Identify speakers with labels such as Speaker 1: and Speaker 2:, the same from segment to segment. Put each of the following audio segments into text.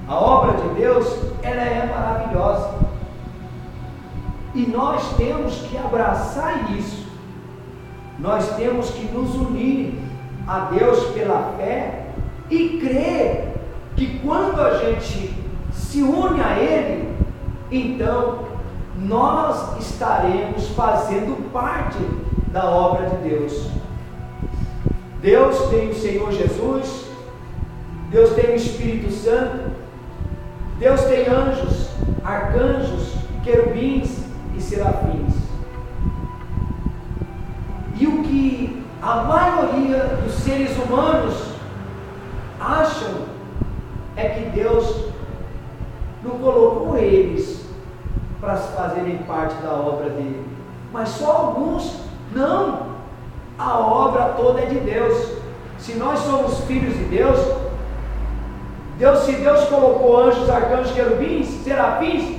Speaker 1: A obra de Deus, ela é maravilhosa. E nós temos que abraçar isso. Nós temos que nos unir a Deus pela fé e crer que quando a gente se une a Ele, então nós estaremos fazendo parte da obra de Deus. Deus tem o Senhor Jesus, Deus tem o Espírito Santo, Deus tem anjos, arcanjos, querubins e serafins. E o que a maioria dos seres humanos acham é que Deus não colocou eles para fazerem parte da obra dele, mas só alguns. Não, a obra toda é de Deus. Se nós somos filhos de Deus, se Deus colocou anjos, arcanjos, querubins, serafins,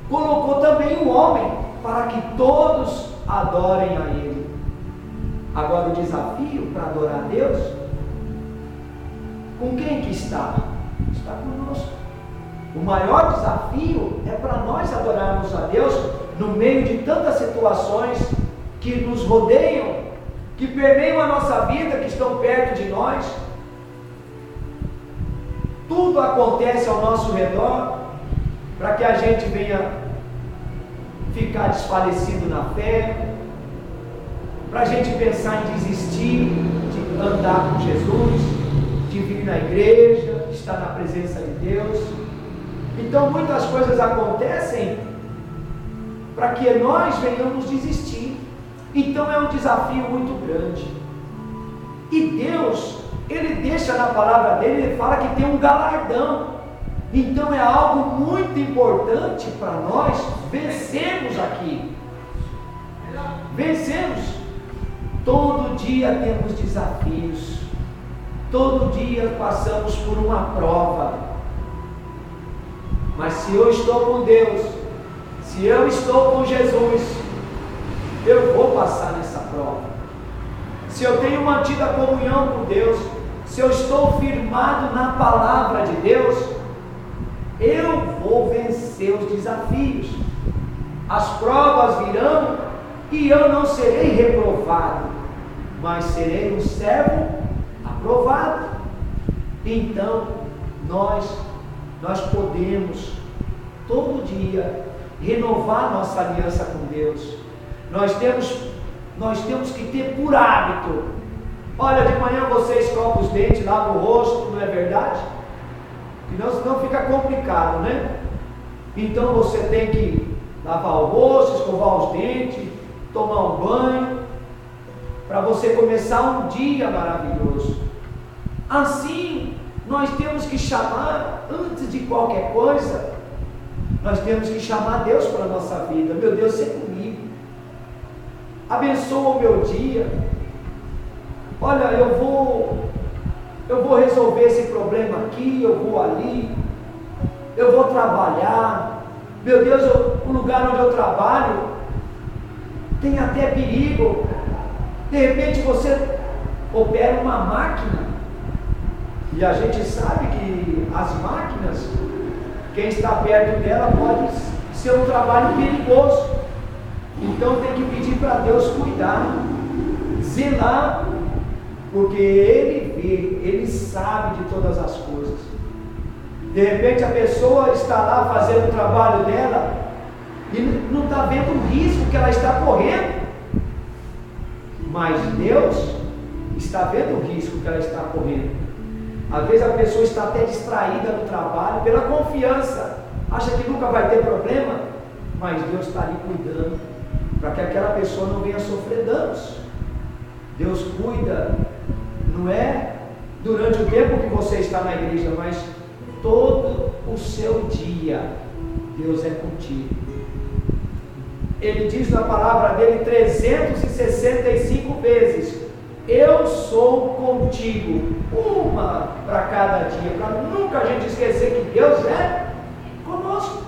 Speaker 1: colocou também o homem para que todos adorem a Ele. Agora o desafio para adorar a Deus, com quem que está? Está conosco. O maior desafio é para nós adorarmos a Deus no meio de tantas situações que nos rodeiam, que permeiam a nossa vida, que estão perto de nós. Tudo acontece ao nosso redor para que a gente venha ficar desfalecido na fé, para a gente pensar em desistir de andar com Jesus, de vir na igreja, de estar na presença de Deus. Então muitas coisas acontecem para que nós venhamos desistir. Então é um desafio muito grande. E Deus, Ele deixa na palavra dele, Ele fala que tem um galardão. Então é algo muito importante para nós vencermos aqui. Vencemos. Todo dia temos desafios. Todo dia passamos por uma prova. Mas se eu estou com Deus, se eu estou com Jesus, eu vou passar nessa prova. Se eu tenho mantido a comunhão com Deus, se eu estou firmado na palavra de Deus, eu vou vencer os desafios. As provas virão e eu não serei reprovado, mas serei um servo aprovado. Então nós podemos todo dia renovar nossa aliança com Deus. Nós temos que ter por hábito. Olha, de manhã você escova os dentes, lava o rosto, não é verdade? Senão fica complicado, né? Então você tem que lavar o rosto, escovar os dentes, tomar um banho, para você começar um dia maravilhoso. Assim, nós temos que chamar, antes de qualquer coisa, nós temos que chamar Deus para a nossa vida. Meu Deus, seja comigo. Abençoa o meu dia. Olha, eu vou resolver esse problema aqui, eu vou ali, eu vou trabalhar. Meu Deus, o lugar onde eu trabalho tem até perigo. De repente você opera uma máquina, e a gente sabe que as máquinas, quem está perto dela pode ser um trabalho perigoso. Então tem que pedir para Deus cuidar, zelar, porque Ele vê, Ele sabe de todas as coisas. De repente a pessoa está lá fazendo o trabalho dela e não está vendo o risco que ela está correndo, mas Deus está vendo o risco que ela está correndo. Às vezes a pessoa está até distraída no trabalho pela confiança, acha que nunca vai ter problema, mas Deus está ali cuidando para que aquela pessoa não venha sofrer danos. Deus cuida, não é durante o tempo que você está na igreja, mas todo o seu dia Deus é contigo. Ele diz na palavra dele 365 vezes: eu sou contigo, uma para cada dia, para nunca a gente esquecer que Deus é conosco,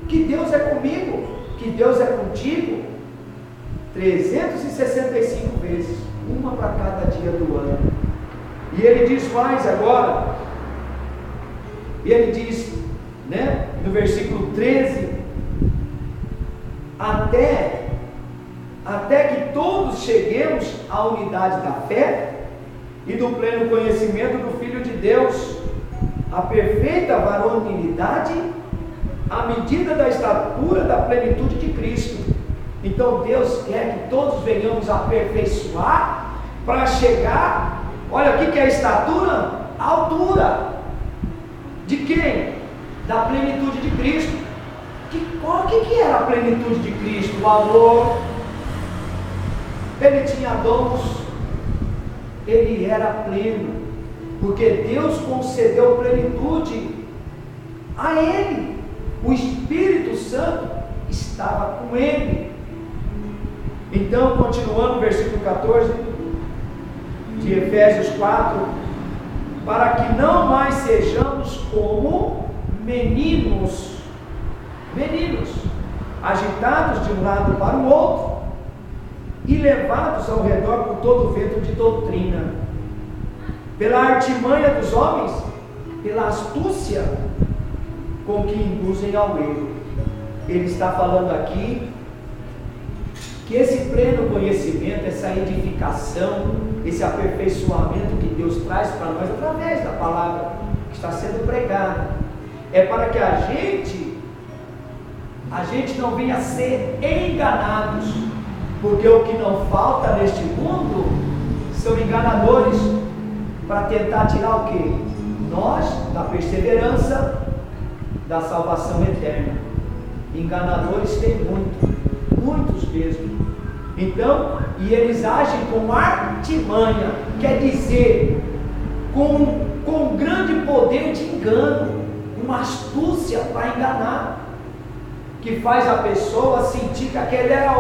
Speaker 1: que Deus é comigo, que Deus é contigo. 365 vezes, uma para cada dia do ano. E ele diz mais agora: E ele diz, né, no versículo 13, até que todos cheguemos à unidade da fé e do pleno conhecimento do Filho de Deus, a perfeita varonilidade, à medida da estatura da plenitude de Cristo. Então Deus quer que todos venhamos aperfeiçoar para chegar, olha, o que é a estatura? A altura. De quem? Da plenitude de Cristo. O que era a plenitude de Cristo? O amor. Ele tinha dons. Ele era pleno, porque Deus concedeu plenitude a ele. O Espírito Santo estava com ele. Então, continuando o versículo 14 de Efésios 4, para que não mais sejamos como meninos, agitados de um lado para o outro e levados ao redor por todo o vento de doutrina, pela artimanha dos homens, pela astúcia com que induzem ao erro. Ele está falando aqui que esse pleno conhecimento, essa edificação, esse aperfeiçoamento que Deus traz para nós através da palavra que está sendo pregada, é para que a gente não venha a ser enganados, porque o que não falta neste mundo são enganadores para tentar tirar o quê? Nós da perseverança da salvação eterna. Enganadores tem muitos mesmo. Então, e eles agem com artimanha, quer dizer, com grande poder de engano, uma astúcia para enganar, que faz a pessoa sentir que aquele é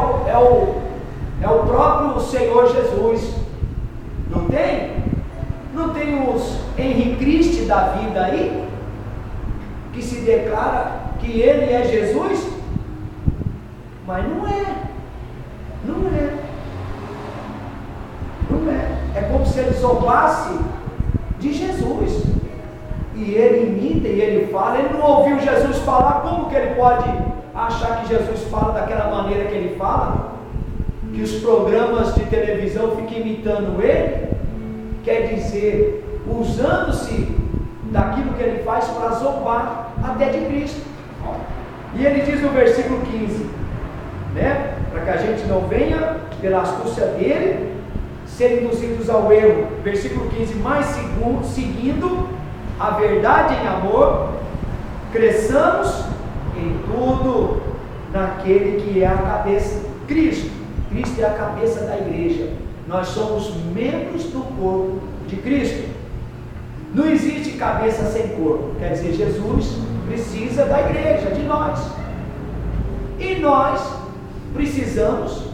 Speaker 1: o próprio Senhor Jesus. Não tem? Não tem os Henri Cristo da vida aí, que se declara que ele é Jesus, mas não é. É como se ele zombasse de Jesus. E ele imita e ele fala. Ele não ouviu Jesus falar. Como que ele pode achar que Jesus fala daquela maneira que ele fala? Que os programas de televisão ficam imitando ele? Quer dizer, usando-se daquilo que ele faz para zombar até de Cristo. E ele diz no versículo 15, né? Para que a gente não venha pela astúcia dele ser induzidos ao erro. Versículo 15, mas seguindo a verdade em amor, cresçamos em tudo naquele que é a cabeça, Cristo. Cristo é a cabeça da igreja. Nós somos membros do corpo de Cristo. Não existe cabeça sem corpo. Quer dizer, Jesus precisa da igreja, de nós. E nós precisamos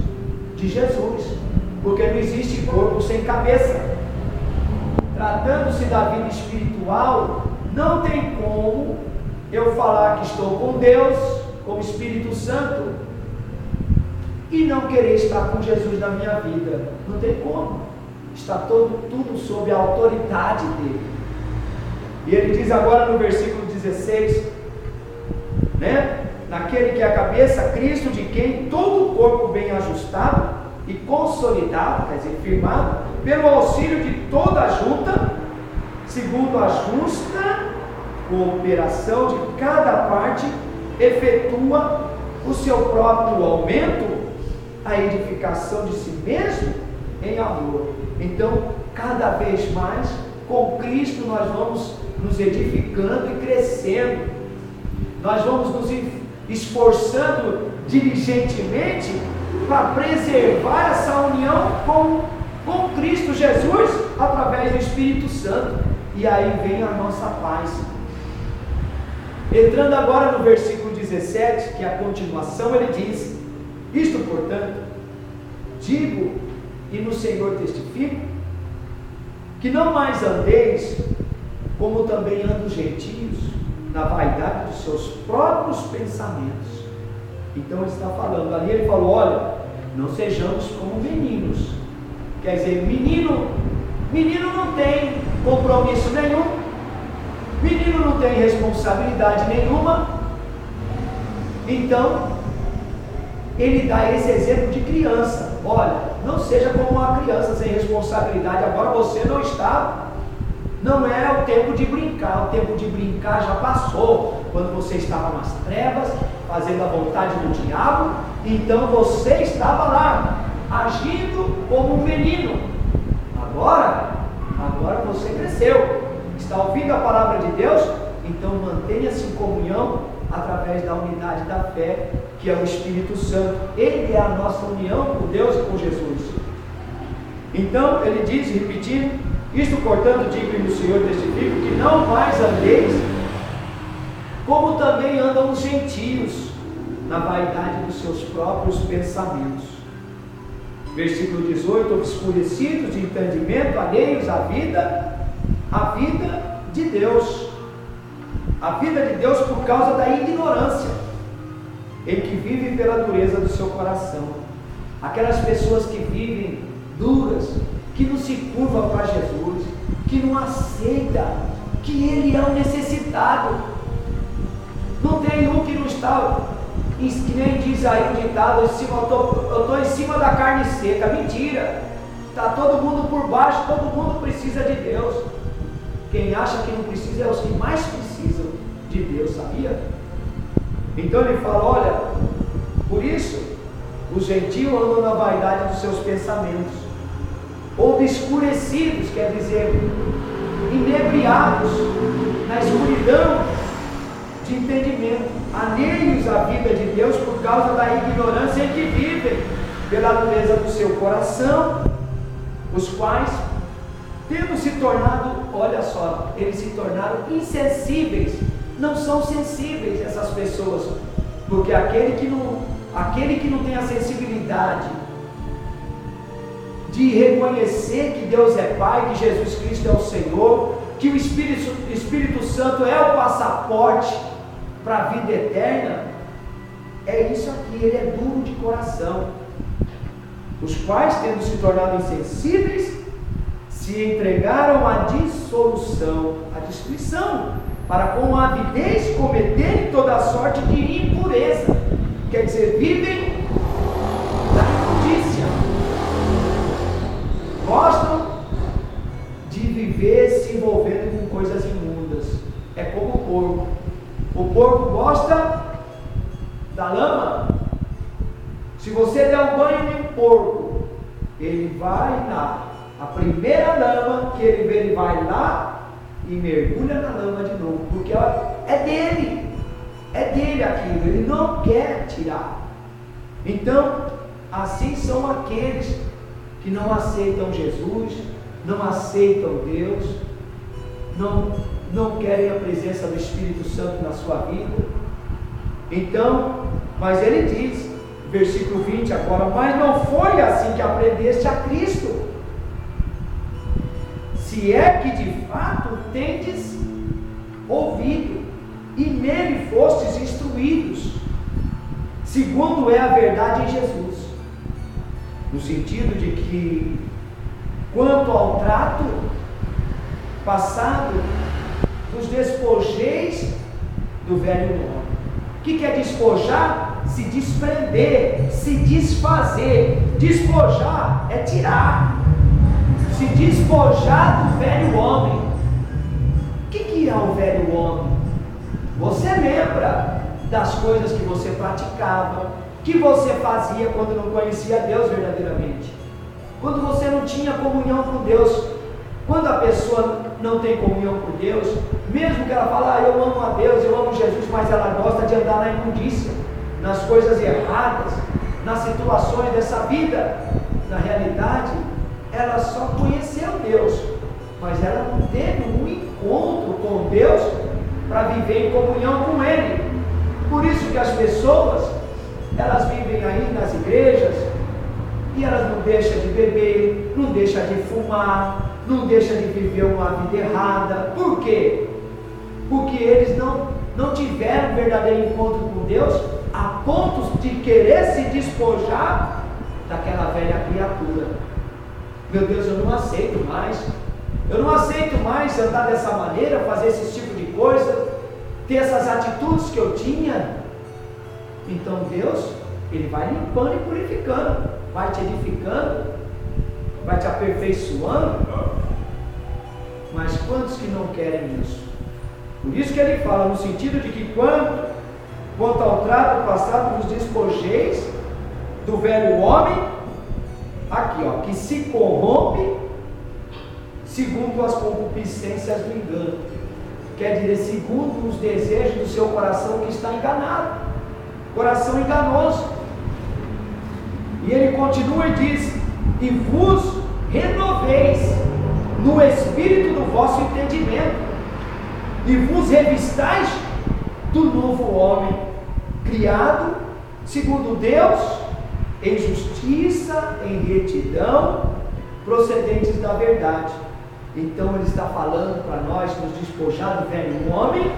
Speaker 1: de Jesus, porque não existe corpo sem cabeça. Tratando-se da vida espiritual, não tem como eu falar que estou com Deus, com o Espírito Santo, e não querer estar com Jesus na minha vida. Não tem como. Está tudo sob a autoridade dele. E ele diz agora no versículo 16, né? Naquele que é a cabeça, Cristo, de quem todo o corpo bem ajustado e consolidado, quer dizer, firmado, pelo auxílio de toda a junta, segundo a justa cooperação de cada parte, efetua o seu próprio aumento, a edificação de si mesmo em amor. Então, cada vez mais, com Cristo nós vamos nos edificando e crescendo. Nós vamos nos esforçando diligentemente para preservar essa união com Cristo Jesus através do Espírito Santo. E aí vem a nossa paz. Entrando agora no versículo 17, que é a continuação, ele diz: isto, portanto, digo e no Senhor testifico, que não mais andeis como também andam os gentios, na vaidade dos seus próprios pensamentos. Então ele está falando, ali ele falou, olha, não sejamos como meninos. Quer dizer, menino não tem compromisso nenhum, menino não tem responsabilidade nenhuma. Então, ele dá esse exemplo de criança. Olha, não seja como uma criança sem responsabilidade. Agora você não está, não é o tempo de brincar. O tempo de brincar já passou. Quando você estava nas trevas, fazendo a vontade do diabo, então você estava lá, agindo como um menino. Agora você cresceu, está ouvindo a palavra de Deus, então mantenha-se em comunhão através da unidade da fé, que é o Espírito Santo. Ele é a nossa união com Deus e com Jesus. Então ele diz, repetindo: isto portanto digo e no Senhor testifico, que não mais andeis como também andam os gentios, na vaidade dos seus próprios pensamentos. Versículo 18: obscurecidos de entendimento, alheios à vida de Deus. A vida de Deus por causa da ignorância em que vivem pela dureza do seu coração. Aquelas pessoas que vivem duras, que não se curvam para Jesus, que não aceitam que Ele é um necessitado. Não tem um que não está, que nem diz aí o ditado, eu estou em cima da carne seca. Mentira! Está todo mundo por baixo, todo mundo precisa de Deus. Quem acha que não precisa é os que mais precisam de Deus, sabia? Então ele fala: olha, por isso os gentios andam na vaidade dos seus pensamentos, obscurecidos, quer dizer, inebriados na escuridão de entendimento, alheios à vida de Deus por causa da ignorância em que vivem, pela dureza do seu coração, os quais, tendo se tornado, olha só, eles se tornaram insensíveis. Não são sensíveis essas pessoas, porque aquele que não tem a sensibilidade de reconhecer que Deus é Pai, que Jesus Cristo é o Senhor, que o Espírito Santo é o passaporte para a vida eterna, é isso aqui, ele é duro de coração. Os quais, tendo se tornado insensíveis, se entregaram à dissolução, à destruição, para com avidez cometerem toda a sorte de impureza. Quer dizer, vivem da imundícia, gostam de viver se envolvendo com coisas imundas. É como o porco. O porco gosta da lama. Se você der um banho em um porco, ele vai lá, a primeira lama que ele vê, ele vai lá e mergulha na lama de novo, porque é dele aquilo, ele não quer tirar. Então, assim são aqueles que não aceitam Jesus, não aceitam Deus, não querem a presença do Espírito Santo na sua vida. Então, mas ele diz, versículo 20 agora: mas não foi assim que aprendeste a Cristo, se é que de fato tendes ouvido e nele fostes instruídos, segundo é a verdade em Jesus, no sentido de que, quanto ao trato passado, vos despojeis do velho homem. O que é despojar? Se desprender, se desfazer. Despojar é tirar, se despojar do velho homem. O que é o velho homem? Você lembra das coisas que você praticava, que você fazia quando não conhecia Deus verdadeiramente, quando você não tinha comunhão com Deus. Quando a pessoa não tem comunhão com Deus, mesmo que ela fale: eu amo a Deus, eu amo Jesus, mas ela gosta de andar na imundícia, nas coisas erradas, nas situações dessa vida, na realidade, ela só conheceu Deus, mas ela não teve um encontro com Deus para viver em comunhão com Ele. Por isso que as pessoas, elas vivem aí nas igrejas, e elas não deixam de beber, não deixam de fumar, não deixam de viver uma vida errada. Por quê? Porque eles não tiveram um verdadeiro encontro com Deus, a ponto de querer se despojar daquela velha criatura. Meu Deus, eu não aceito mais andar dessa maneira, fazer esse tipo de coisa. ter essas atitudes que eu tinha. Então Deus, Ele vai limpando e purificando, vai te edificando, vai te aperfeiçoando. Mas quantos que não querem isso? Por isso que Ele fala no sentido de que quanto ao trato passado, vos despojeis do velho homem, aqui ó, que se corrompe segundo as concupiscências do engano. Quer dizer, segundo os desejos do seu coração que está enganado, coração enganoso. E ele continua e diz: e vos renoveis no espírito do vosso entendimento, e vos revistais do novo homem, criado segundo Deus, em justiça, em retidão, procedentes da verdade. Então ele está falando para nós nos despojar do velho homem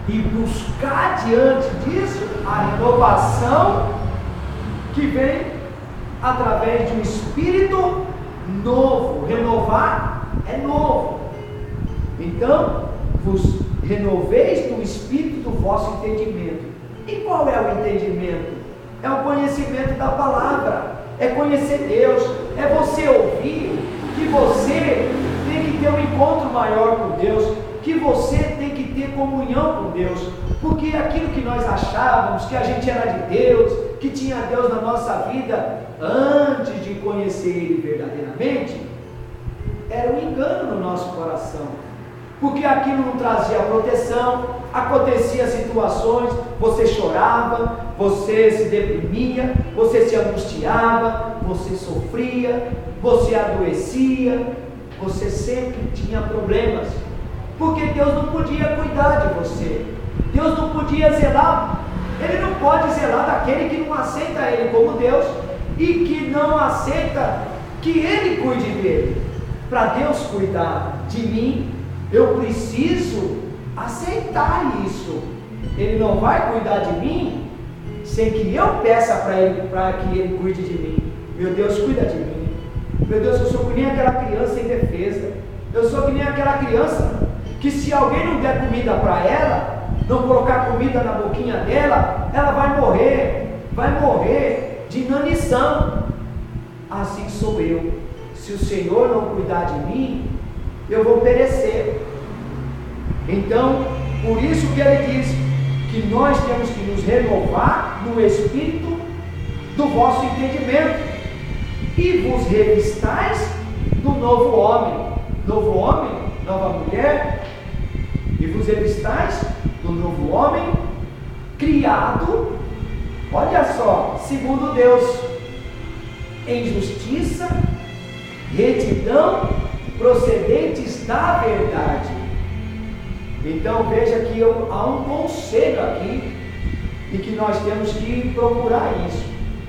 Speaker 1: e buscar diante disso a renovação que vem através de um espírito novo. Renovar é novo. Então vos renoveis do espírito do vosso entendimento. E qual é o entendimento? É o conhecimento da palavra, é conhecer Deus, é você ouvir que você tem que ter um encontro maior com Deus, que você tem que ter comunhão com Deus, porque aquilo que nós achávamos que a gente era de Deus, que tinha Deus na nossa vida antes de conhecer Ele verdadeiramente, era um engano no nosso coração, porque aquilo não trazia proteção. Acontecia situações, você chorava, você se deprimia, você se angustiava, você sofria, você adoecia, você sempre tinha problemas, porque Deus não podia cuidar de você, Deus não podia zelar. Ele não pode zelar daquele que não aceita Ele como Deus e que não aceita que Ele cuide dele. Para Deus cuidar de mim, eu preciso aceitar isso. Ele não vai cuidar de mim sem que eu peça para Ele, para que Ele cuide de mim. Meu Deus, cuida de mim. Meu Deus, eu sou que nem aquela criança indefesa. Eu sou que nem aquela criança que, se alguém não der comida para ela, não colocar comida na boquinha dela, ela vai morrer de inanição. Assim sou eu. Se o Senhor não cuidar de mim, eu vou perecer. Então, por isso que ele diz que nós temos que nos renovar no espírito do vosso entendimento, e vos revistais do novo homem. Novo homem, nova mulher, e vos revistais do novo homem, criado, olha só, segundo Deus, em justiça, retidão, procedentes da verdade. Então veja que há um conselho aqui, e que nós temos que procurar isso,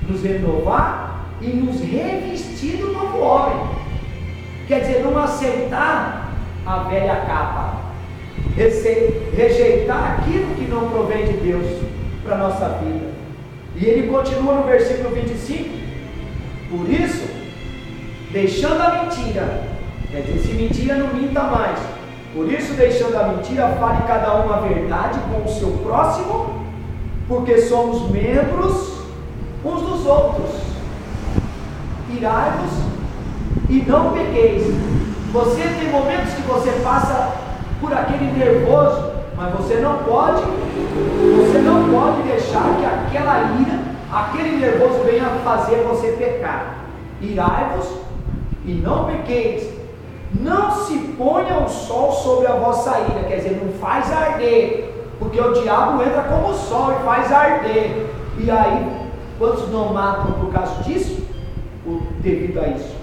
Speaker 1: nos renovar e nos revestir do novo homem. Quer dizer, não aceitar a velha capa, rejeitar aquilo que não provém de Deus para a nossa vida. E ele continua no versículo 25: por isso, deixando a mentira, quer dizer, se mentira, não minta mais. Por isso, deixando a mentira, fale cada um a verdade com o seu próximo, porque somos membros uns dos outros. Irai-vos e não pequeis. Você tem momentos que você passa por aquele nervoso, mas você não pode deixar que aquela ira, aquele nervoso venha fazer você pecar. Irai-vos e não pequeis. Não se ponha o sol sobre a vossa ira, quer dizer, não faz arder, porque o diabo entra como o sol e faz arder. E aí, quantos não matam por causa disso? Devido a isso.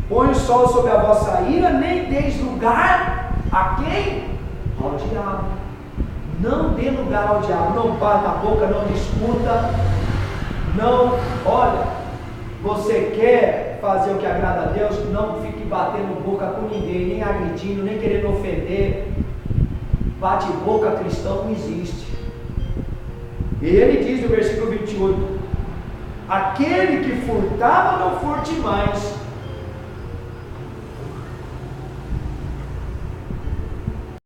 Speaker 1: Põe o sol sobre a vossa ira, nem deis lugar a quem? Ao diabo. Não dê lugar ao diabo, não bata a boca, não discuta, não, olha, você quer fazer o que agrada a Deus, não fique batendo boca com ninguém, nem agredindo, nem querendo ofender. Bate boca cristão não existe. E ele diz no versículo 28: aquele que furtava, não furte mais,